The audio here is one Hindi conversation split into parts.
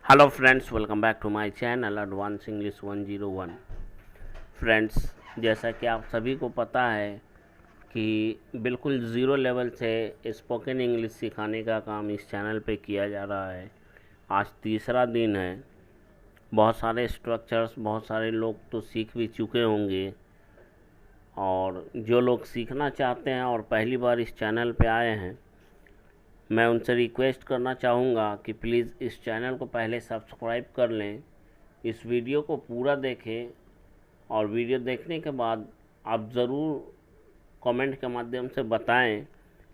Hello friends, welcome back to my channel advance English 101। Friends, जैसा कि आप सभी को पता है कि बिल्कुल ज़ीरो लेवल से स्पोकन इंग्लिश सिखाने का काम इस चैनल पे किया जा रहा है। आज तीसरा दिन है। बहुत सारे स्ट्रक्चर्स, बहुत सारे लोग तो सीख भी चुके होंगे, और जो लोग सीखना चाहते हैं और पहली बार इस चैनल पे आए हैं, मैं उनसे रिक्वेस्ट करना चाहूँगा कि प्लीज़ इस चैनल को पहले सब्सक्राइब कर लें, इस वीडियो को पूरा देखें, और वीडियो देखने के बाद आप ज़रूर कमेंट के माध्यम से बताएं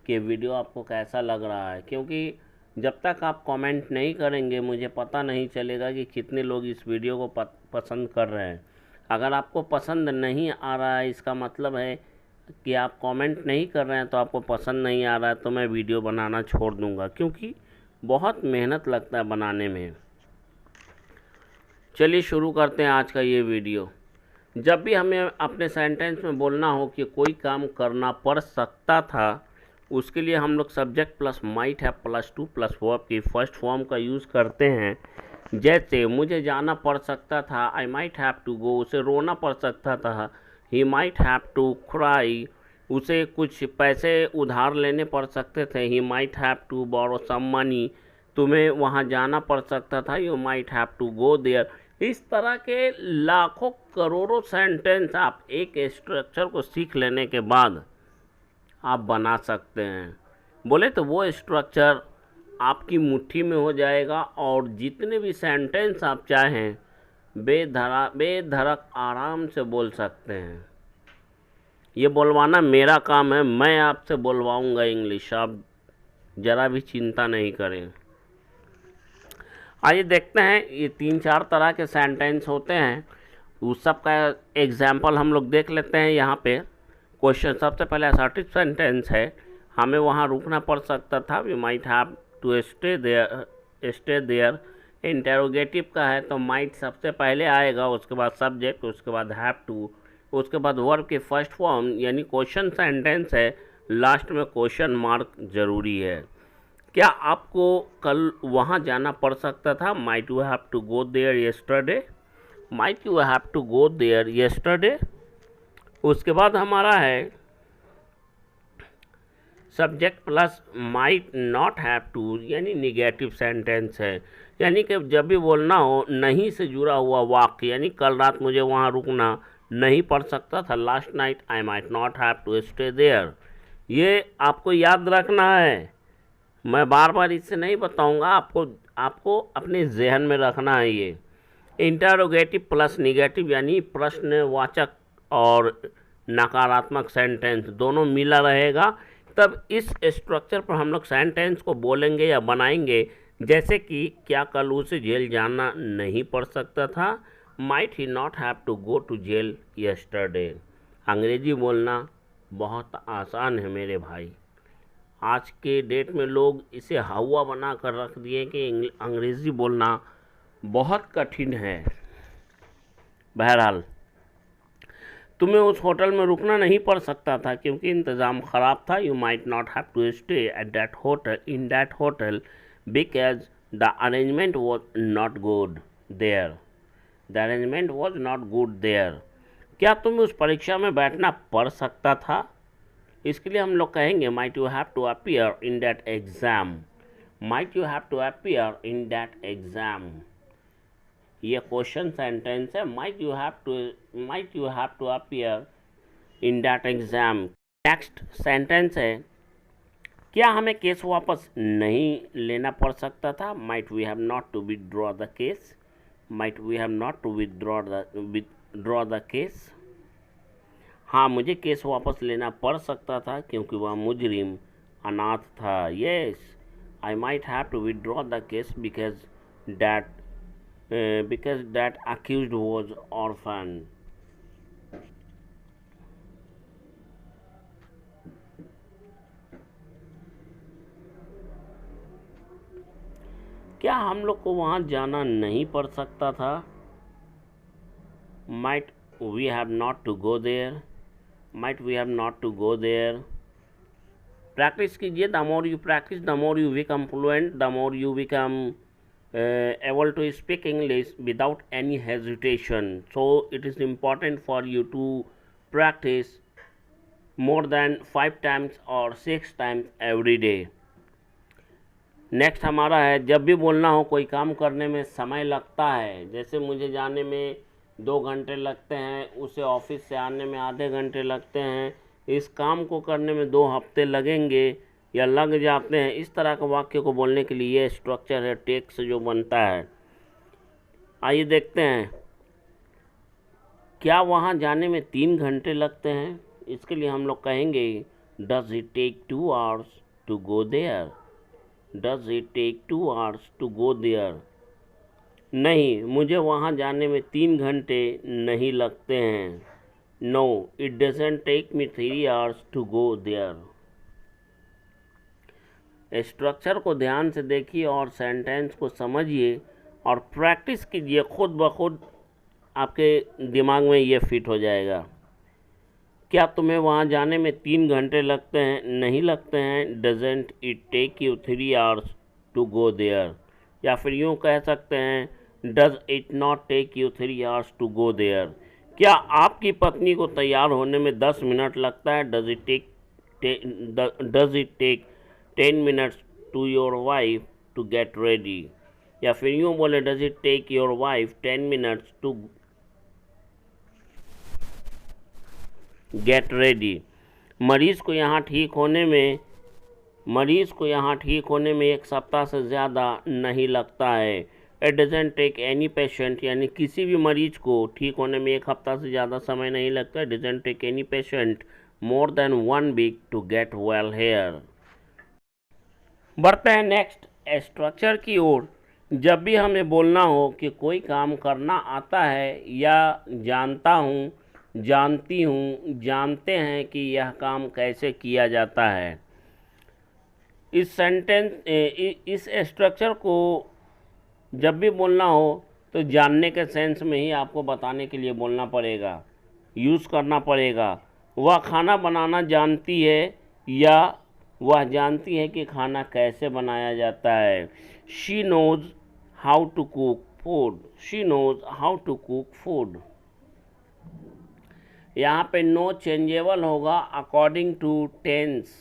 कि वीडियो आपको कैसा लग रहा है, क्योंकि जब तक आप कमेंट नहीं करेंगे मुझे पता नहीं चलेगा कि कितने लोग इस वीडियो को पसंद कर रहे हैं। अगर आपको पसंद नहीं आ रहा है, इसका मतलब है कि आप कमेंट नहीं कर रहे हैं, तो आपको पसंद नहीं आ रहा है, तो मैं वीडियो बनाना छोड़ दूंगा, क्योंकि बहुत मेहनत लगता है बनाने में। चलिए शुरू करते हैं आज का ये वीडियो। जब भी हमें अपने सेंटेंस में बोलना हो कि कोई काम करना पड़ सकता था, उसके लिए हम लोग सब्जेक्ट प्लस माइट है प्लस टू प्लस वर्ब की फर्स्ट फॉर्म का यूज़ करते हैं। जैसे मुझे जाना पड़ सकता था, I might have to go, उसे रोना पड़ सकता था, he might have to cry, उसे कुछ पैसे उधार लेने पड़ सकते थे, he might have to borrow some money, तुम्हें वहाँ जाना पड़ सकता था, you might have to go there. इस तरह के लाखों करोड़ों सेंटेंस आप एक स्ट्रक्चर को सीख लेने के बाद आप बना सकते हैं। बोले तो वो स्ट्रक्चर आपकी मुट्ठी में हो जाएगा, और जितने भी सेंटेंस आप चाहें बेधड़क आराम से बोल सकते हैं। ये बोलवाना मेरा काम है, मैं आपसे बोलवाऊंगा इंग्लिश, आप ज़रा भी चिंता नहीं करें। आइए देखते हैं, ये 3-4 तरह के सेंटेंस होते हैं, उस सब का एग्जाम्पल हम लोग देख लेते हैं। यहाँ पे क्वेश्चन सबसे पहले असर्टिव सेंटेंस है, हमें वहाँ रुकना पड़ सकता था, we might have to stay there. Interrogative का है तो माइट सबसे पहले आएगा, उसके बाद सब्जेक्ट, उसके बाद हैव टू, उसके बाद वर्ब की फर्स्ट फॉर्म, यानी क्वेश्चन सेंटेंस है, लास्ट में क्वेश्चन मार्क जरूरी है। क्या आपको कल वहाँ जाना पड़ सकता था, might you have to go there yesterday, might you have to go there yesterday. उसके बाद हमारा है subject plus might not have to, यानी निगेटिव सेंटेंस है, यानी कि जब भी बोलना हो नहीं से जुड़ा हुआ वाक्य, यानी कल रात मुझे वहाँ रुकना नहीं पड़ सकता था, last night I might not have to stay there. ये आपको याद रखना है, मैं बार बार इससे नहीं बताऊंगा, आपको अपने जहन में रखना है। ये इंटरोगेटिव प्लस निगेटिव, यानी प्रश्नवाचक और नकारात्मक सेंटेंस दोनों मिला रहेगा, तब इस स्ट्रक्चर पर हम लोग सेंटेंस को बोलेंगे या बनाएंगे। जैसे कि क्या कल उसे जेल जाना नहीं पड़ सकता था, might he not have to go to jail yesterday. अंग्रेजी बोलना बहुत आसान है मेरे भाई, आज के डेट में लोग इसे हवा बना कर रख दिए कि अंग्रेज़ी बोलना बहुत कठिन है। बहरहाल, तुम्हें उस होटल में रुकना नहीं पड़ सकता था क्योंकि इंतज़ाम ख़राब था, you might not have to stay at that hotel in that hotel because the arrangement was not good there, the arrangement was not good there. क्या तुम्हें उस परीक्षा में बैठना पड़ सकता था, इसके लिए हम लोग कहेंगे might you have to appear in that exam, might you have to appear in that exam. ये क्वेश्चन सेंटेंस है, might you have to appear in that exam. Next sentence है, क्या हमें केस वापस नहीं लेना पड़ सकता था, might we have not to withdraw the case, might we have not to withdraw the case. हाँ, मुझे केस वापस लेना पड़ सकता था क्योंकि वह मुजरिम अनाथ था। Yes, I might have to withdraw the case because that accused was orphan. क्या हम लोग को वहाँ जाना नहीं पड़ सकता था, might we have not to go there, might we have not to go there. Practice कीजिए, the more you practice the more you become fluent, the more you become able to speak English without any hesitation. So it is important for you to practice more than 5 times or 6 times every day. Next हमारा है, जब भी बोलना हो कोई काम करने में समय लगता है, जैसे मुझे जाने में 2 घंटे लगते हैं, उसे ऑफिस से आने में आधे घंटे लगते हैं, इस काम को करने में 2 हफ्ते लगेंगे या लग जाते हैं, इस तरह के वाक्य को बोलने के लिए ये स्ट्रक्चर है टेक से जो बनता है। आइए देखते हैं, क्या वहाँ जाने में 3 घंटे लगते हैं? इसके लिए हम लोग कहेंगे does it take 2 hours to go there. Does it take 2 hours to go there? नहीं, मुझे वहाँ जाने में 3 घंटे नहीं लगते हैं। No, it doesn't take me 3 hours to go there. Structure को ध्यान से देखिए और सेंटेंस को समझिए और प्रैक्टिस कीजिए, खुद ब खुद आपके दिमाग में ये फिट हो जाएगा। क्या तुम्हें वहाँ जाने में 3 घंटे लगते हैं? नहीं लगते हैं। Doesn't it take you 3 hours to go there. या फिर यूँ कह सकते हैं does it not take you 3 hours to go there. क्या आपकी पत्नी को तैयार होने में 10 मिनट लगता है? Does it take 10 minutes to your wife to get ready. या फिर यूँ बोले does it take your wife 10 minutes to get ready. मरीज़ को यहाँ ठीक होने में 1 सप्ताह से ज़्यादा नहीं लगता है। It doesn't take any patient, यानी किसी भी मरीज को ठीक होने में 1 हफ्ता से ज़्यादा समय नहीं लगता। Doesn't take any patient more than 1 week to get well here. बढ़ते हैं नेक्स्ट स्ट्रक्चर की ओर। जब भी हमें बोलना हो कि कोई काम करना आता है या जानता हूँ, जानती हूँ, जानते हैं कि यह काम कैसे किया जाता है, इस स्ट्रक्चर को जब भी बोलना हो तो जानने के सेंस में ही आपको बताने के लिए बोलना पड़ेगा, यूज़ करना पड़ेगा। वह खाना बनाना जानती है या वह जानती है कि खाना कैसे बनाया जाता है। She knows how to cook food. She knows how to cook food. यहाँ पे नो चेंजेबल होगा अकॉर्डिंग टू टेंस,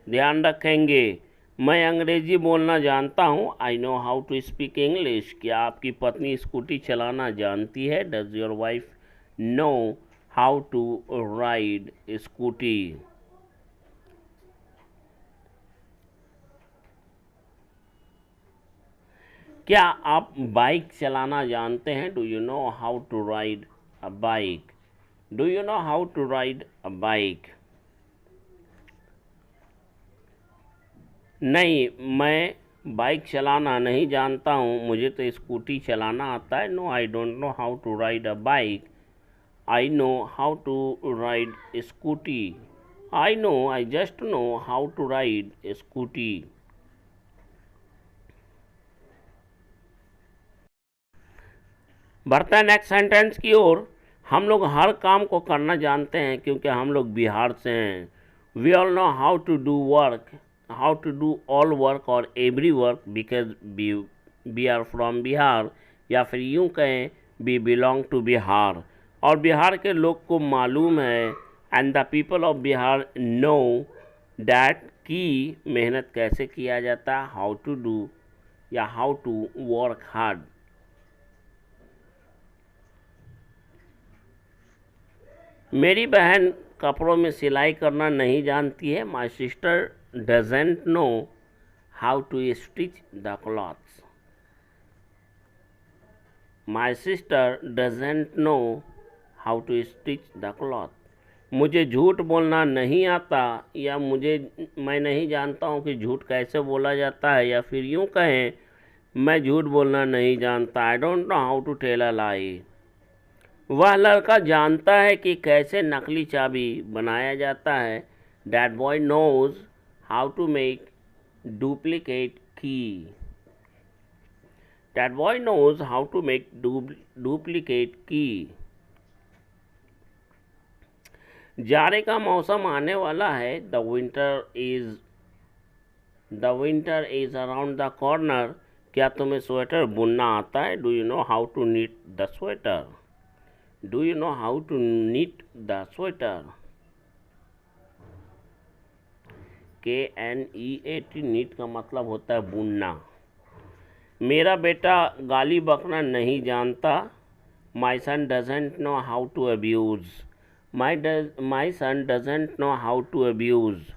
ध्यान रखेंगे। मैं अंग्रेज़ी बोलना जानता हूँ, I know how to speak English. क्या आपकी पत्नी स्कूटी चलाना जानती है? Does your wife know how to ride scooty. क्या आप बाइक चलाना जानते हैं? Do you know how to ride a bike. Do you know how to ride a bike. नहीं, मैं बाइक चलाना नहीं जानता हूँ, मुझे तो स्कूटी चलाना आता है। No, I don't know how to ride a bike, I know how to ride scooty. I just know how to ride scooty. बढ़ता है नेक्स्ट सेंटेंस की ओर। हम लोग हर काम को करना जानते हैं क्योंकि हम लोग बिहार से हैं। We all know how to do work, how to do all work और every work because we are from Bihar. या फिर यूँ कहें वी बिलोंग टू बिहार। और बिहार के लोग को मालूम है and the people of Bihar know that कि मेहनत कैसे किया जाता है, हाउ टू डू या हाउ टू वर्क हार्ड। मेरी बहन कपड़ों में सिलाई करना नहीं जानती है। My sister doesn't know how to stitch the clothes. My sister doesn't know how to stitch the cloth. मुझे झूठ बोलना नहीं आता या मैं नहीं जानता हूँ कि झूठ कैसे बोला जाता है। या फिर यूँ कहें मैं झूठ बोलना नहीं जानता, I don't know how to tell a lie. वह लड़का जानता है कि कैसे नकली चाबी बनाया जाता है। That boy knows how to make duplicate key. That boy knows how to make duplicate key. जाड़े का मौसम आने वाला है। The winter is around the corner. क्या तुम्हें स्वेटर बुनना आता है? Do you know how to knit the sweater? Do you know how to knit the sweater? KNEAT, knit का मतलब होता है बुनना। मेरा बेटा गाली बकना नहीं जानता। My son doesn't know how to abuse. My son doesn't know how to abuse.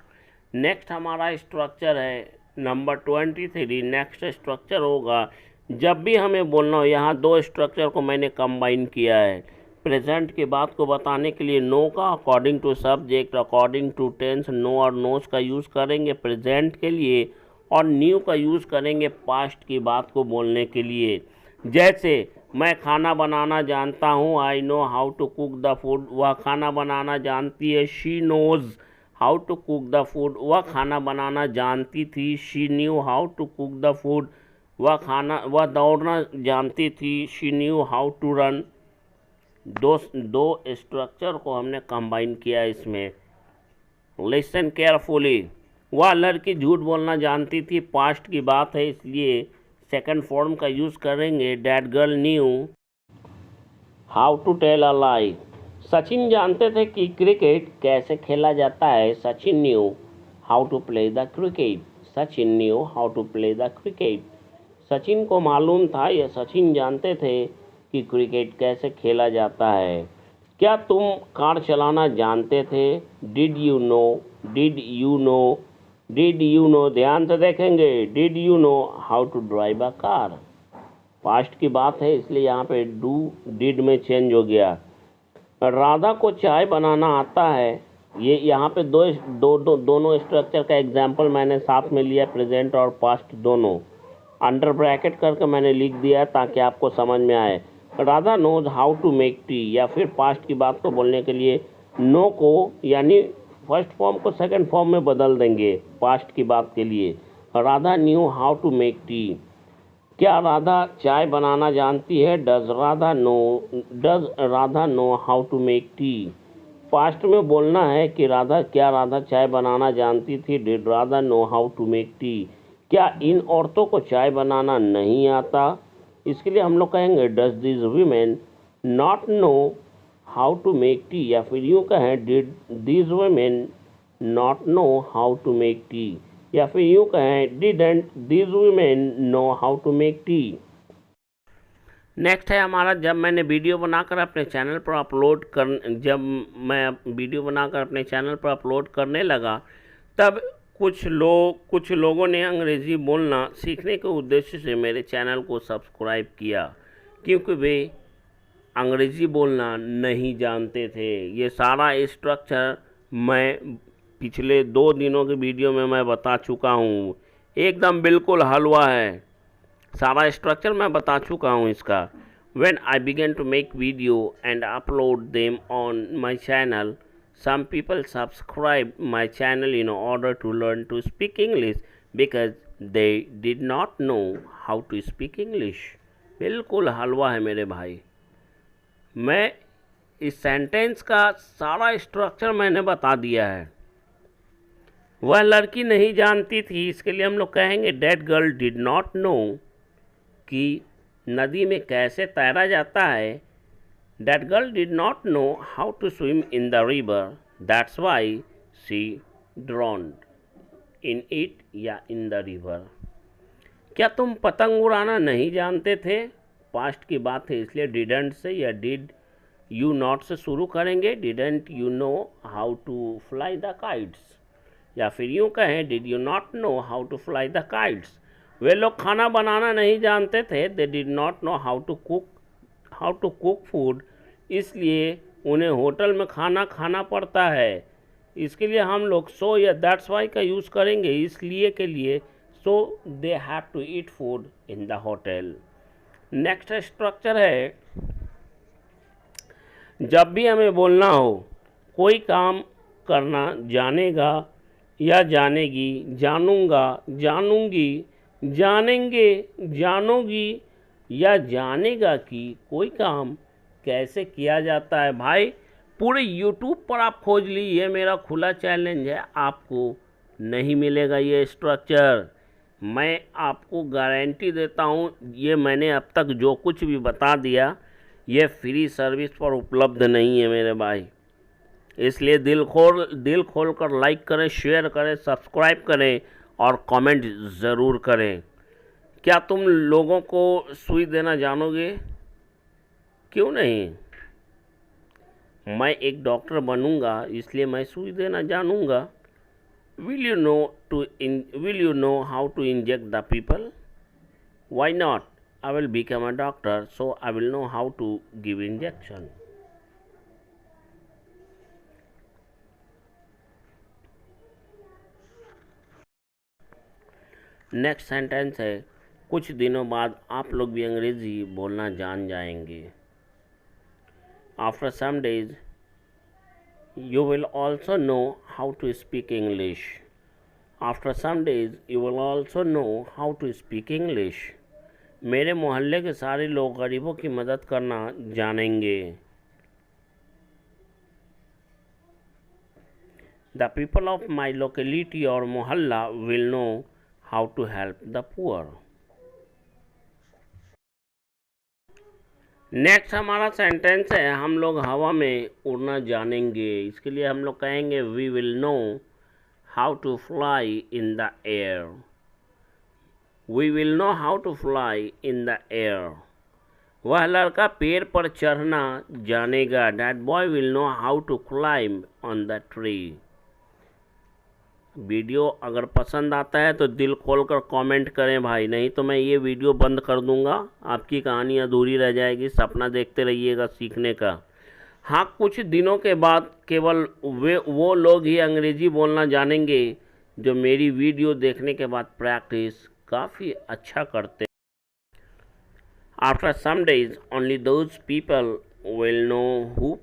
Next हमारा स्ट्रक्चर है नंबर 23। नेक्स्ट स्ट्रक्चर होगा जब भी हमें बोलना हो। यहाँ दो स्ट्रक्चर को मैंने कंबाइन किया है। प्रेजेंट की बात को बताने के लिए नो का according to subject, according to tense know और नोस का यूज़ करेंगे प्रेजेंट के लिए, और न्यू का यूज़ करेंगे पास्ट की बात को बोलने के लिए। जैसे मैं खाना बनाना जानता हूँ, I know how to cook the food. वह खाना बनाना जानती है, she knows how to cook the food. वह खाना बनाना जानती थी, she knew how to cook the food. वह दौड़ना जानती थी, she knew how to run. दो स्ट्रक्चर को हमने कंबाइन किया इसमें। Listen carefully. वह लड़की झूठ बोलना जानती थी, पास्ट की बात है इसलिए सेकंड फॉर्म का यूज़ करेंगे। That girl knew how to tell a lie. Sachin जानते थे कि क्रिकेट कैसे खेला जाता है। Sachin knew how to play the cricket. Sachin knew how to play the cricket. Sachin को मालूम था, या सचिन जानते थे कि क्रिकेट कैसे खेला जाता है। क्या तुम कार चलाना जानते थे? Did you know. Did you know. Did you know, ध्यान से देखेंगे। Did you know how to drive a car. Past की बात है इसलिए यहाँ पे डू डिड में चेंज हो गया। राधा को चाय बनाना आता है। ये यहाँ पे दोनों स्ट्रक्चर का एग्जाम्पल मैंने साथ में लिया, प्रेजेंट और पास्ट दोनों। अंडर ब्रैकेट करके मैंने लिख दिया ताकि आपको समझ में आए। Radha knows how to make tea, या फिर पास्ट की बात को बोलने के लिए नो को यानी फर्स्ट फॉर्म को सेकंड फॉर्म में बदल देंगे पास्ट की बात के लिए। Radha knew how to make tea. क्या राधा चाय बनाना जानती है? Does Radha know how to make tea. Past में बोलना है कि क्या राधा चाय बनाना जानती थी? Did Radha know how to make tea. क्या इन औरतों को चाय बनाना नहीं आता? इसके लिए हम लोग कहेंगे does this women not know how to make tea, या फिर यूँ कहें did this women not know how to make tea, या फिर यूँ कहें didn't this women know how to make tea. Next है हमारा जब मैं वीडियो बनाकर अपने चैनल पर अपलोड करने लगा, तब कुछ लोगों ने अंग्रेज़ी बोलना सीखने के उद्देश्य से मेरे चैनल को सब्सक्राइब किया, क्योंकि वे अंग्रेज़ी बोलना नहीं जानते थे। ये सारा स्ट्रक्चर मैं पिछले 2 दिनों के वीडियो में मैं बता चुका हूँ। एकदम बिल्कुल हलवा है, सारा स्ट्रक्चर मैं बता चुका हूँ इसका। When I began to make video and upload them on my channel, some people subscribed my channel in order to learn to speak English because they did not know how to speak English. बिल्कुल हलवा है मेरे भाई। मैं इस सेंटेंस का सारा स्ट्रक्चर मैंने बता दिया है। वह लड़की नहीं जानती थी, इसके लिए हम लोग कहेंगे that girl did not know कि नदी में कैसे तैरा जाता है। That girl did not know how to swim in the river, that's why she drowned in it या इन द रिवर। क्या तुम पतंग उड़ाना नहीं जानते थे? पास्ट की बात है इसलिए डिडंट से या डिड यू नॉट से शुरू करेंगे। Didn't you know how to fly the kites, या फिर यूँ कहें did you not know how to fly the kites. वे लोग खाना बनाना नहीं जानते थे। They did not know how to cook food, इसलिए उन्हें होटल में खाना खाना पड़ता है। इसके लिए हम लोग सो या दैट्स वाई का यूज़ करेंगे, इसलिए के लिए so they have to eat food in the hotel. Next structure है जब भी हमें बोलना हो कोई काम करना, जानेगा या जानेगी, जानूंगा, जानूंगी, जानेंगे, जानोगी या जानेगा कि कोई काम कैसे किया जाता है। भाई पूरे YouTube पर आप खोज लीजिए, मेरा खुला चैलेंज है, आपको नहीं मिलेगा ये स्ट्रक्चर। मैं आपको गारंटी देता हूँ, ये मैंने अब तक जो कुछ भी बता दिया ये फ्री सर्विस पर उपलब्ध नहीं है मेरे भाई। इसलिए दिल खोल कर लाइक करें, शेयर करें, सब्सक्राइब करें और कमेंट ज़रूर करें। क्या तुम लोगों को सुई देना जानोगे? क्यों नहीं? मैं एक डॉक्टर बनूंगा इसलिए मैं सुई देना जानूंगा। Will you know how to inject the people? Why not? I will become a doctor, so I will know how to give injection. Next sentence है, कुछ दिनों बाद आप लोग भी अंग्रेज़ी बोलना जान जाएंगे। After some days, you will also know how to speak English. After some days, you will also know how to speak English. मेरे मोहल्ले के सारे लोग गरीबों की मदद करना जानेंगे। The people of my locality or mohalla will know how to help the poor. Next हमारा सेंटेंस है, हम लोग हवा में उड़ना जानेंगे। इसके लिए हम लोग कहेंगे we will know how to fly in the air. We will know how to fly in the air. वह लड़का पेड़ पर चढ़ना जानेगा। That boy will know how to climb on the tree. Video अगर पसंद आता है तो दिल खोलकर कमेंट करें भाई, नहीं तो मैं ये वीडियो बंद कर दूंगा, आपकी कहानी अधूरी रह जाएगी। सपना देखते रहिएगा सीखने का। हाँ, कुछ दिनों के बाद केवल वो लोग ही अंग्रेजी बोलना जानेंगे जो मेरी वीडियो देखने के बाद प्रैक्टिस काफ़ी अच्छा करते हैं। After some days only those people will know who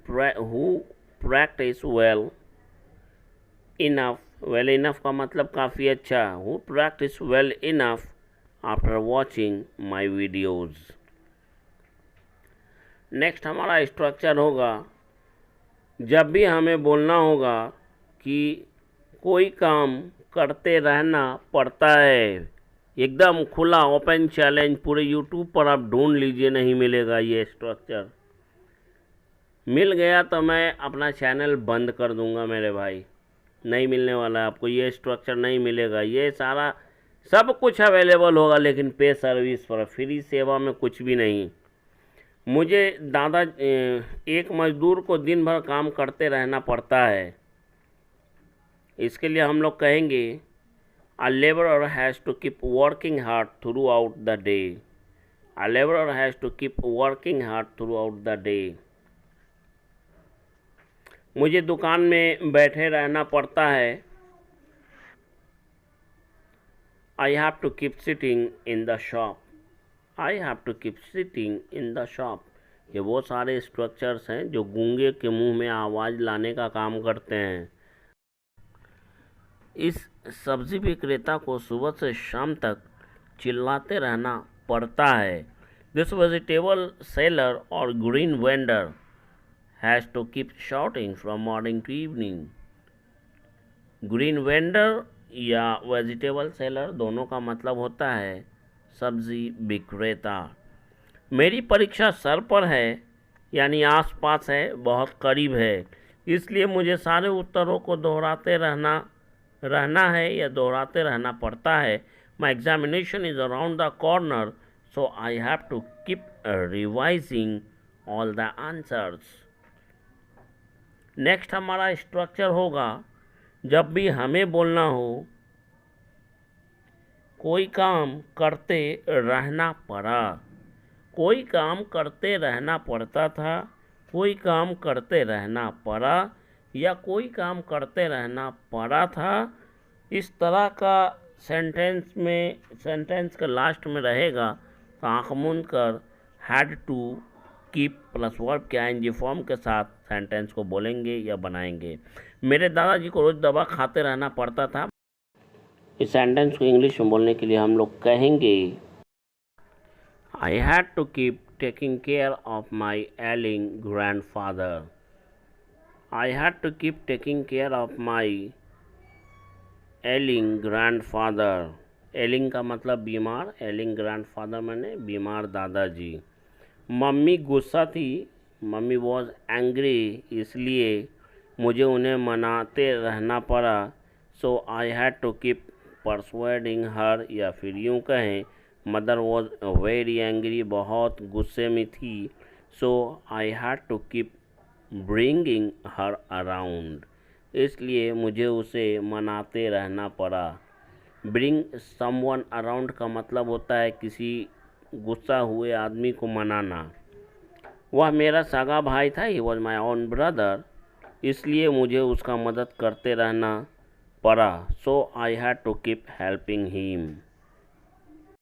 practice well enough. Well enough का मतलब काफ़ी अच्छा। Who practice well enough after watching my videos. Next हमारा स्ट्रक्चर होगा, जब भी हमें बोलना होगा कि कोई काम करते रहना पड़ता है, एकदम खुला ओपन चैलेंज, पूरे यूट्यूब पर आप ढूंढ लीजिए, नहीं मिलेगा ये स्ट्रक्चर। मिल गया तो मैं अपना चैनल बंद कर दूंगा मेरे भाई, नहीं मिलने वाला है आपको, ये स्ट्रक्चर नहीं मिलेगा। ये सारा सब कुछ अवेलेबल होगा लेकिन पे सर्विस पर, फ्री सेवा में कुछ भी नहीं। मुझे दादा एक मजदूर को दिन भर काम करते रहना पड़ता है। इसके लिए हम लोग कहेंगे a labourer has to keep working hard throughout the day. A labourer has to keep working hard throughout the day. मुझे दुकान में बैठे रहना पड़ता है। I have to keep sitting in the shop. I have to keep sitting in the shop. ये वो सारे स्ट्रक्चर्स हैं जो गूंगे के मुंह में आवाज़ लाने का काम करते हैं। इस सब्जी विक्रेता को सुबह से शाम तक चिल्लाते रहना पड़ता है। दिस वेजिटेबल सेलर और green vendor has to keep shouting from morning to evening. Green vendor या वेजिटेबल सेलर दोनों का मतलब होता है सब्जी विक्रेता। मेरी परीक्षा सर पर है, यानी आसपास है, बहुत करीब है, इसलिए मुझे सारे उत्तरों को दोहराते रहना है या दोहराते रहना पड़ता है। My examination is around the corner, so I have to keep revising all the answers. Next हमारा स्ट्रक्चर होगा, जब भी हमें बोलना हो कोई काम करते रहना पड़ा। कोई काम करते रहना पड़ता था, कोई काम करते रहना पड़ा या कोई काम करते रहना पड़ा था। इस तरह का सेंटेंस के लास्ट में रहेगा तो आँख मूंद कर had to keep plus verb के आईएनजी फॉर्म के साथ सेंटेंस को बोलेंगे या बनाएंगे। मेरे दादाजी को रोज़ दवा खाते रहना पड़ता था। इस सेंटेंस को इंग्लिश में बोलने के लिए हम लोग कहेंगे I had to keep taking care of my ailing grandfather. I had to keep taking care of my ailing grandfather. Ailing का मतलब बीमार, एलिंग ग्रैंडफादर मैंने बीमार दादाजी। मम्मी गुस्सा थी, मम्मी वॉज एंग्री, इसलिए मुझे उन्हें मनाते रहना पड़ा। So I had to keep persuading her, या फिर यूँ कहें मदर वॉज वेरी एंग्री, बहुत गुस्से में थी। So I had to keep bringing her around, इसलिए मुझे उसे मनाते रहना पड़ा। ब्रिंग समवन अराउंड का मतलब होता है किसी गुस्सा हुए आदमी को मनाना। वह मेरा सगा भाई था, he was my own brother, इसलिए मुझे उसका मदद करते रहना पड़ा। So I had to keep helping him.